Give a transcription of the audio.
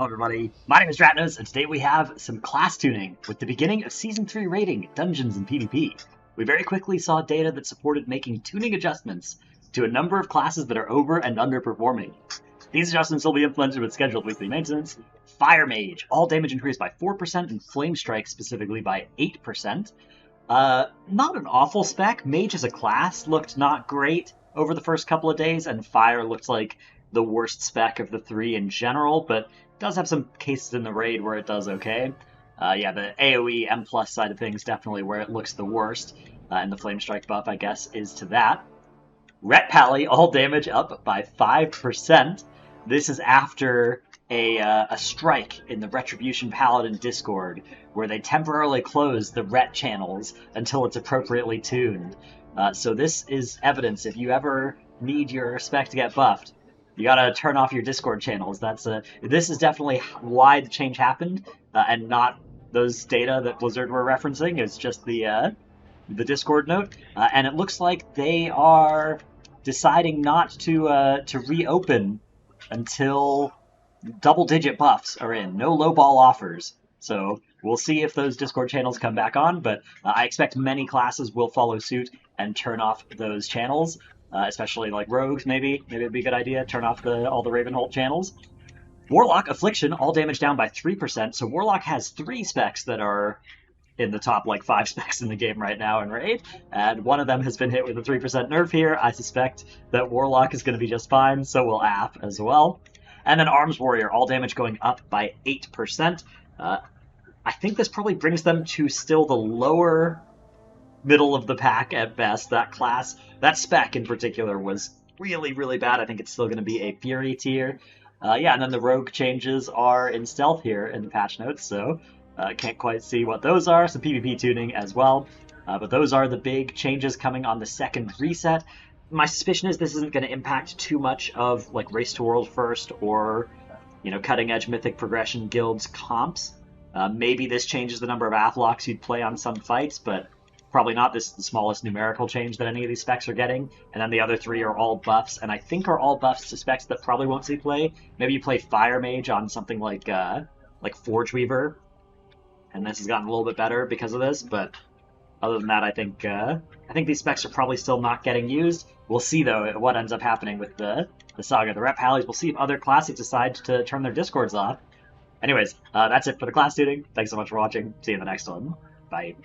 Hello everybody, my name is Dratnos, and today we have some class tuning with the beginning of Season 3 rating, Dungeons and PvP. We very quickly saw data that supported making tuning adjustments to a number of classes that are over and underperforming. These adjustments will be implemented with scheduled weekly maintenance. Fire Mage, all damage increased by 4%, and Flame Strike specifically by 8%. Not an awful spec. Mage as a class looked not great over the first couple of days, and Fire looked like the worst spec of the three in general, but does have some cases in the raid where it does okay. Yeah, the AoE M plus side of things definitely where it looks the worst, and the Flame Strike buff, I guess, is to that. Ret Pally, all damage up by 5%. This is after a strike in the Retribution Paladin Discord, where they temporarily close the Ret channels until it's appropriately tuned. So this is evidence, if you ever need your spec to get buffed, you gotta turn off your Discord channels. This is definitely why the change happened, and not those data that Blizzard were referencing. It's just the Discord note, and it looks like they are deciding not to reopen until double-digit buffs are in. No low-ball offers. So we'll see if those Discord channels come back on, but I expect many classes will follow suit and turn off those channels. Especially like rogues, maybe. Maybe it'd be a good idea. Turn off all the Ravenholt channels. Warlock, Affliction, all damage down by 3%. So Warlock has 3 specs that are in the top, 5 specs in the game right now in Raid. And one of them has been hit with a 3% nerf here. I suspect that Warlock is going to be just fine, so will App as well. And then Arms Warrior, all damage going up by 8%. I think this probably brings them to still the lower middle of the pack at best. That class, that spec in particular, was really, really bad. I think it's still going to be a Fury tier. Yeah, and then the Rogue changes are in Stealth here in the patch notes, so can't quite see what those are. Some PvP tuning as well. But those are the big changes coming on the second reset. My suspicion is this isn't going to impact too much of Race to World First or cutting edge Mythic Progression guilds comps. Maybe this changes the number of Athlocks you'd play on some fights, but probably not. This is the smallest numerical change that any of these specs are getting. And then the other 3 are all buffs, and I think are all buffs to specs that probably won't see play. Maybe you play Fire Mage on something like Forge Weaver, and this has gotten a little bit better because of this, but other than that, I think these specs are probably still not getting used. We'll see, though, what ends up happening with the Saga. The Rep Pallies, we'll see if other classics decide to turn their Discords off. Anyways, that's it for the class tuning. Thanks so much for watching. See you in the next one. Bye.